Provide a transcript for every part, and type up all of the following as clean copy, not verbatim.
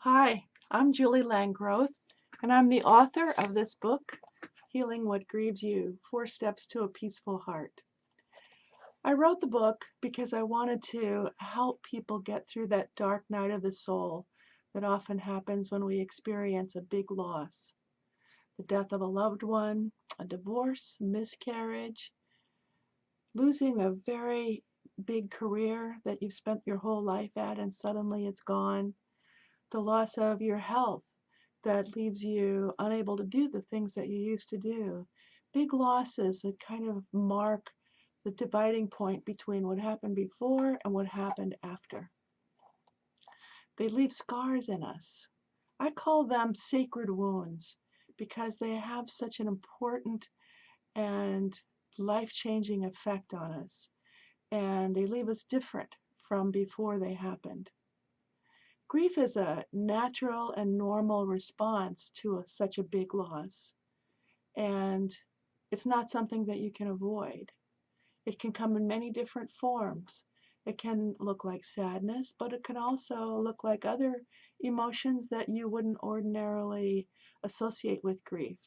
Hi, I'm Julie Lange-Groth, and I'm the author of this book, Healing What Grieves You: 4 Steps to a Peaceful Heart. I wrote the book because I wanted to help people get through that dark night of the soul that often happens when we experience a big loss. The death of a loved one, a divorce, miscarriage, losing a very big career that you've spent your whole life at and suddenly it's gone, the loss of your health that leaves you unable to do the things that you used to do. Big losses that kind of mark the dividing point between what happened before and what happened after. They leave scars in us. I call them sacred wounds because they have such an important and life-changing effect on us, and they leave us different from before they happened. Grief is a natural and normal response to such a big loss, and it's not something that you can avoid. It can come in many different forms. It can look like sadness, but it can also look like other emotions that you wouldn't ordinarily associate with grief.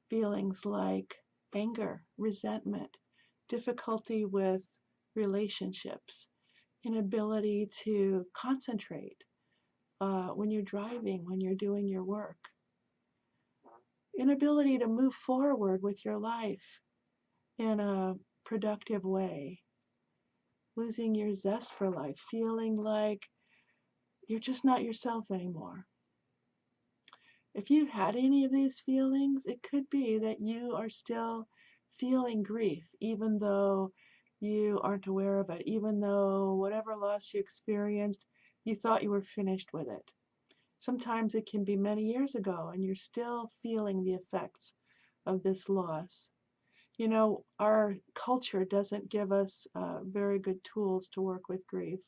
Feelings like anger, resentment, difficulty with relationships, inability to concentrate when you're driving, when you're doing your work, inability to move forward with your life in a productive way, losing your zest for life, feeling like you're just not yourself anymore. If you've had any of these feelings, it could be that you are still feeling grief, even though you aren't aware of it, even though whatever loss you experienced, you thought you were finished with it. Sometimes it can be many years ago and you're still feeling the effects of this loss. You know, our culture doesn't give us very good tools to work with grief,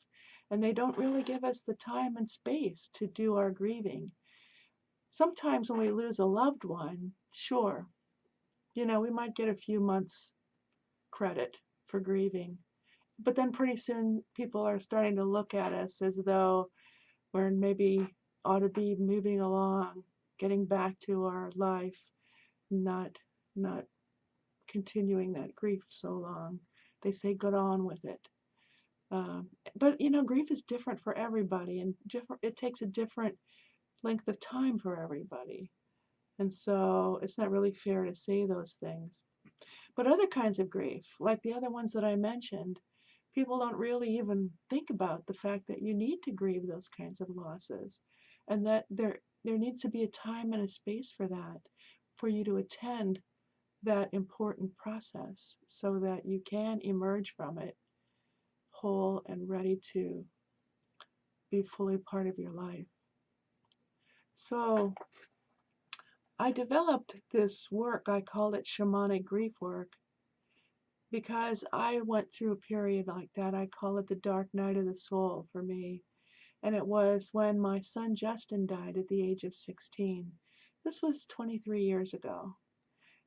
and they don't really give us the time and space to do our grieving. Sometimes when we lose a loved one, sure, we might get a few months credit for grieving, but then pretty soon people are starting to look at us as though we're maybe ought to be moving along, getting back to our life, not not continuing that grief so long. They say get on with it. But grief is different for everybody, and it takes a different length of time for everybody. And so it's not really fair to say those things. But other kinds of grief, like the other ones that I mentioned, people don't really even think about the fact that you need to grieve those kinds of losses, and that there needs to be a time and a space for that, for you to attend that important process so that you can emerge from it whole and ready to be fully part of your life. So I developed this work, I called it shamanic grief work, because I went through a period like that. I call it the dark night of the soul for me. And it was when my son Justin died at the age of 16. This was 23 years ago.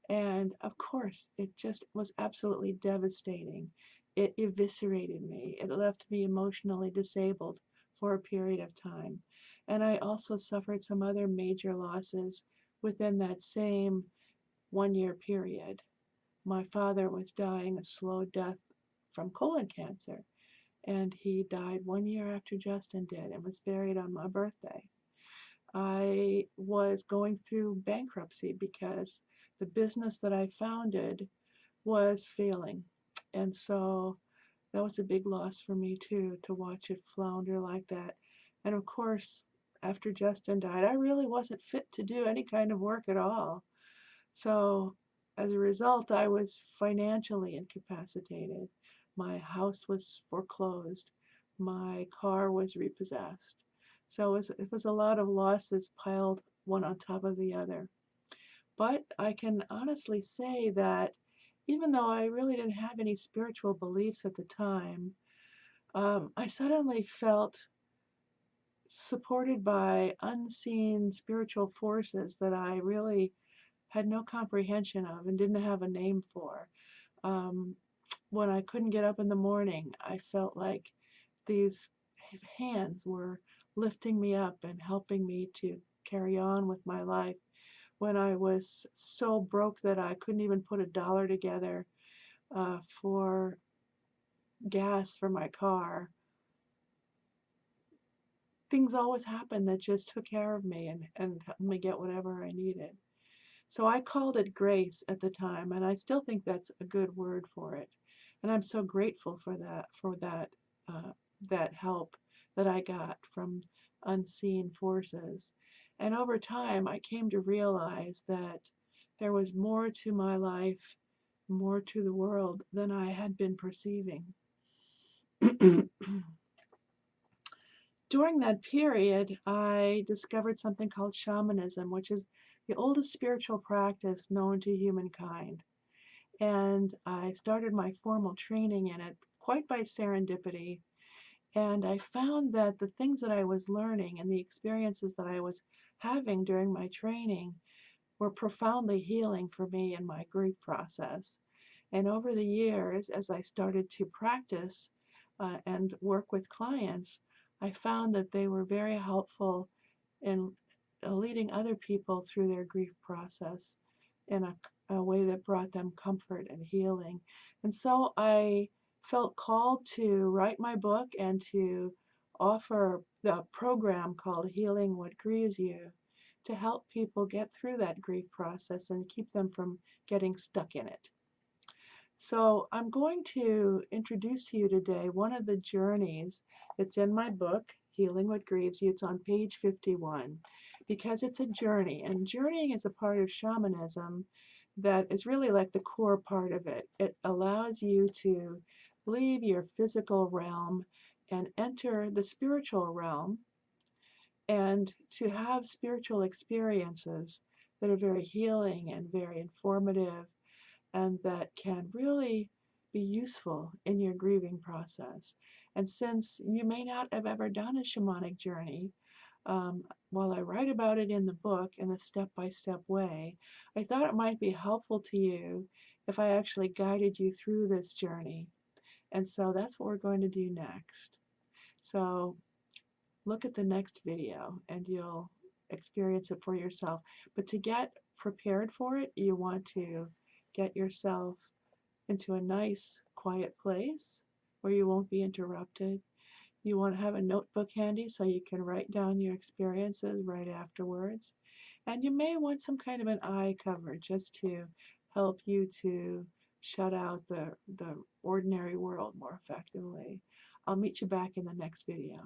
And of course, it just was absolutely devastating. It eviscerated me. It left me emotionally disabled for a period of time. And I also suffered some other major losses within that same 1 year period. My father was dying a slow death from colon cancer, and he died 1 year after Justin did and was buried on my birthday. I was going through bankruptcy because the business that I founded was failing. And so that was a big loss for me too, to watch it flounder like that. And of course, after Justin died, I really wasn't fit to do any kind of work at all. So as a result, I was financially incapacitated. My house was foreclosed. My car was repossessed. So it was a lot of losses piled one on top of the other. But I can honestly say that even though I really didn't have any spiritual beliefs at the time, I suddenly felt supported by unseen spiritual forces that I really had no comprehension of and didn't have a name for. Um, when I couldn't get up in the morning, I felt like these hands were lifting me up and helping me to carry on with my life when I was so broke that I couldn't even put a dollar together for gas for my car. Things always happened that just took care of me and helped me get whatever I needed. So I called it grace at the time, and I still think that's a good word for it. And I'm so grateful uh, that help that I got from unseen forces. And over time, I came to realize that there was more to my life, more to the world than I had been perceiving. During that period, I discovered something called shamanism, which is the oldest spiritual practice known to humankind. And I started my formal training in it quite by serendipity. And I found that the things that I was learning and the experiences that I was having during my training were profoundly healing for me in my grief process. And over the years, as I started to practice and work with clients, I found that they were very helpful in leading other people through their grief process in a way that brought them comfort and healing. And so I felt called to write my book and to offer the program called Healing What Grieves You to help people get through that grief process and keep them from getting stuck in it. So I'm going to introduce to you today one of the journeys that's in my book, Healing What Grieves You. It's on page 51 because it's a journey, and journeying is a part of shamanism that is really like the core part of it. It allows you to leave your physical realm and enter the spiritual realm and to have spiritual experiences that are very healing and very informative and that can really be useful in your grieving process. And since you may not have ever done a shamanic journey, while I write about it in the book in a step-by-step way, I thought it might be helpful to you if I actually guided you through this journey. And so that's what we're going to do next. So look at the next video and you'll experience it for yourself. But to get prepared for it, you want to get yourself into a nice, quiet place where you won't be interrupted. You want to have a notebook handy so you can write down your experiences right afterwards. And you may want some kind of an eye cover just to help you to shut out the ordinary world more effectively. I'll meet you back in the next video.